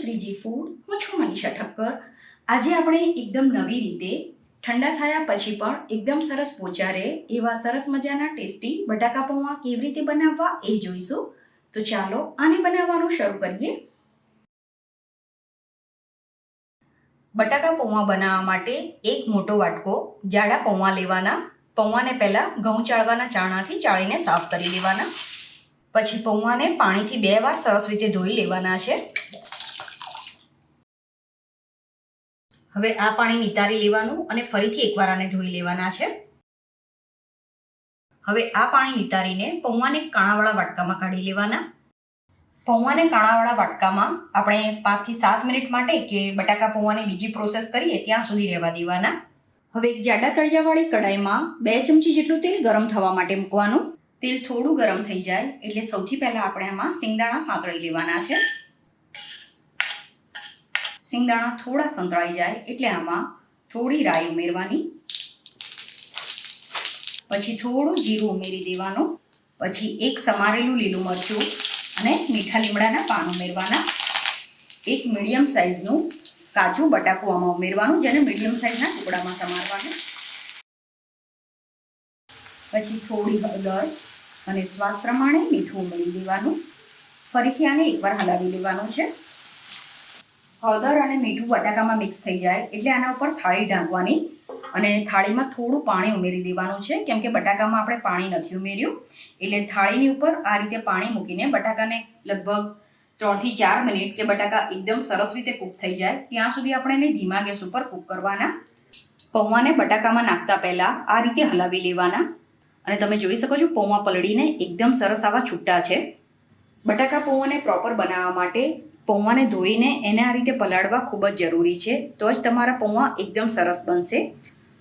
Shriji food. હું છું મનીષા ઠક્કર. આજે આપણે એકદમ નવી રીતે ઠંડા થયા પછી પણ એકદમ સરસ પોચા રહે એવા સરસ મજાના ટેસ્ટી બટાકા પૌવા કેવી રીતે બનાવવા એ જોઈશું. તો ચાલો આને બનાવવાનું શરૂ કરીએ. બટાકા પૌવા બનાવવા માટે એક મોટો વાટકો જાડા પૌવા લેવાના. પૌવાને પહેલાં ઘઉં ચાળવાના ચાણાથી ચાળીને સાફ કરી લેવાના. પછી પૌવાને પાણીથી 2 વાર સરસ રીતે ધોઈ લેવાના છે. હવે આ પાણી નિતારી લેવાનું અને ફરીથી એકવાર આને ધોઈ લેવાના છે. હવે આ પાણી નિતારીને પૌવાને કાણાવાળા વાટકામાં કાઢી લેવાના. પૌવાને કાણાવાળા વાટકામાં આપણે 5 થી 7 મિનિટ માટે કે બટાકા પૌવાની બીજી પ્રોસેસ કરીએ ત્યાં સુધી રહેવા દેવાના. હવે એક જાડા તળિયાવાળી કઢાઈમાં 2 ચમચી જેટલું તેલ ગરમ થવા માટે મૂકવાનું. તેલ થોડું ગરમ થઈ જાય એટલે સૌથી પહેલાં આપણે આમાં સિંગદાણા સાંતળી લેવાના છે. સિંગદાણા થોડા સંતળાઈ જાય એટલે આમાં થોડી રાઈ ઉમેરવાની. પછી થોડું જીરું ઉમેરી દેવાનું. પછી એક સમારેલું લીલું મરચું અને મીઠા લીમડાના પાન ઉમેરવાના. એક મીડિયમ સાઇઝનું કાચું બટાકું આમાં ઉમેરવાનું, જેને મીડિયમ સાઇઝના ટુકડામાં સમારવાનું. પછી થોડી હળદર અને સ્વાદ પ્રમાણે મીઠું ઉમેરી દેવાનું. ફરીથી આને એકવાર હલાવી લેવાનું છે. હળદર અને મીઠું બટાકામાં મિક્સ થઈ જાય એટલે આના ઉપર થાળી ઢાંકવાની અને થાળીમાં થોડું પાણી ઉમેરી દેવાનું છે, કેમ કે બટાકામાં આપણે પાણી નથી ઉમેર્યું. એટલે થાળીની ઉપર આ રીતે પાણી મૂકીને બટાકાને લગભગ 3 થી 4 મિનિટ કે બટાકા એકદમ સરસ રીતે કૂક થઈ જાય ત્યાં સુધી આપણે એને ધીમા ગેસ ઉપર કૂક કરવાના. પૌવાને બટાકામાં નાખતા પહેલાં આ રીતે હલાવી લેવાના અને તમે જોઈ શકો છો પૌવા પલળીને એકદમ સરસ આવા છૂટા છે. બટાકા પૌવાને પ્રોપર બનાવવા માટે પૌવાને ધોઈને એને આ રીતે પલાળવા ખૂબ જ જરૂરી છે, તો જ તમારા પૌવા એકદમ સરસ બનશે.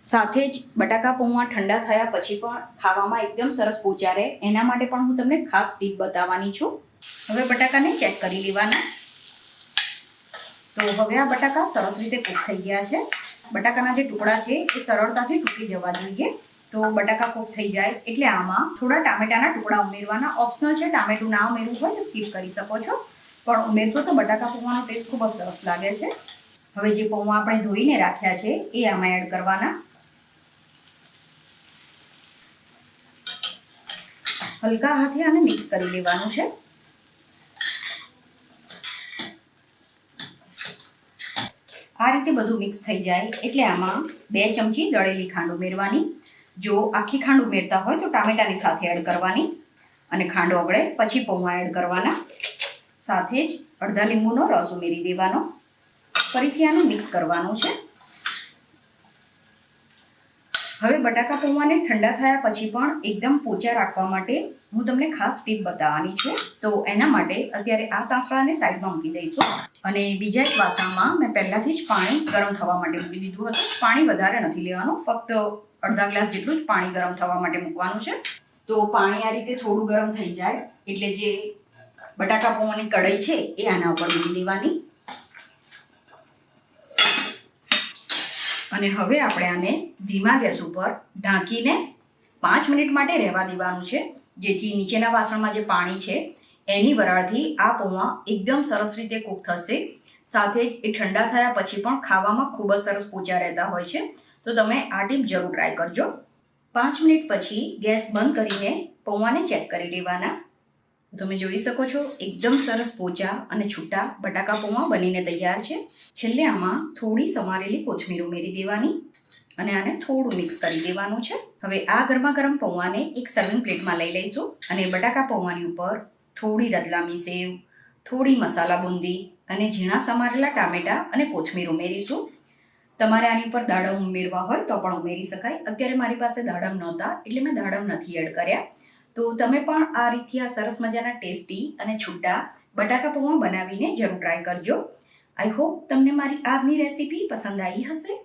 સાથે જ બટાકા પૌવા ઠંડા થયા પછી પણ ખાવામાં એકદમ સરસ પોચા રહે એના માટે પણ હું તમને ખાસ ટીપ બતાવવાની છું. હવે બટાકાને ચેક કરી લેવાના. તો હવે આ બટાકા સરસ રીતે કૂક થઈ ગયા છે. બટાકાના જે ટુકડા છે એ સરળતાથી તૂટી જવા જોઈએ. તો બટાકા કૂક થઈ જાય એટલે આમાં થોડા ટામેટાના ટુકડા ઉમેરવાના. ઓપ્શનલ છે, ટામેટું ના ઉમેરવું હોય તો સ્કીપ કરી શકો છો, પણ ઉમેરશો તો બટાકા પૌવાનો ટેસ્ટ ખૂબ જ સરસ લાગે છે. હવે જે પૌવા આપણે ધોઈને રાખ્યા છે એ આમાં એડ કરવાના. હલકા હાથે આને મિક્સ કરી લેવાનું છે. આ રીતે બધું મિક્સ થઈ જાય એટલે આમાં 2 ચમચી દળેલી ખાંડ ઉમેરવાની. જો આખી ખાંડ ઉમેરતા હોય તો ટામેટાની સાથે એડ કરવાની અને ખાંડ ઓગળે પછી પૌવા એડ કરવાના. સાથે જ અડધા લીંબુનો રસ ઉમેરી દેવાનો. ફરીથી આને મિક્સ કરવાનું છે. હવે બટાકા પૌવાને ઠંડા થયા પછી પણ એકદમ પોચા રાખવા માટે હું તમને ખાસ ટીપ બતાવવાની છું. તો એના માટે અત્યારે આ તાંસળાને સાઈડમાં મૂકી દઈશું અને બીજા એક વાસણમાં મેં પહેલાંથી જ પાણી ગરમ થવા માટે મૂકી દીધું હતું. પાણી વધારે નથી લેવાનું, ફક્ત અડધા ગ્લાસ જેટલું જ પાણી ગરમ થવા માટે મૂકવાનું છે. તો પાણી આ રીતે થોડું ગરમ થઈ જાય એટલે જે બટાકા પૌવાની કઢાઈ છે એ આના ઉપર મૂકી દેવાની. અને હવે આપણે આને ધીમા ગેસ ઉપર ઢાંકીને 5 મિનિટ માટે રહેવા દેવાનું છે, જેથી નીચેના વાસણમાં જે પાણી છે એની વરાળથી આ પૌવા એકદમ સરસ રીતે કૂક થશે. સાથે જ એ ઠંડા થયા પછી પણ ખાવામાં ખૂબ જ સરસ પોચા રહેતા હોય છે. તો તમે આ ટીપ જરૂર ટ્રાય કરજો. 5 મિનિટ પછી ગેસ બંધ કરીને પૌવાને ચેક કરી લેવાના. તમે જોઈ શકો છો એકદમ સરસ પોચા અને છૂટા બટાકા પૌવા બનીને તૈયાર છે. છેલ્લે આમાં થોડી સમારેલી કોથમીર ઉમેરી દેવાની અને આને થોડું મિક્સ કરી દેવાનું છે. હવે આ ગરમા ગરમ પૌવાને એક સર્વિંગ પ્લેટમાં લઈ લઈશું અને બટાકા પૌવાની ઉપર થોડી રતલામી સેવ, થોડી મસાલા બુંદી અને ઝીણા સમારેલા ટામેટા અને કોથમીર ઉમેરીશું. તમારે આની ઉપર દાડમ ઉમેરવા હોય તો પણ ઉમેરી શકાય. અત્યારે મારી પાસે દાડમ નહોતા એટલે મેં દાડમ નથી એડ કર્યા. તો તમે પણ આ રીતથી આ સરસ મજાના ટેસ્ટી અને છૂટા બટાકા પૌવા બનાવીને જરૂર ટ્રાય કરજો. આઈ હોપ તમને મારી આજની રેસીપી પસંદ આવી હશે.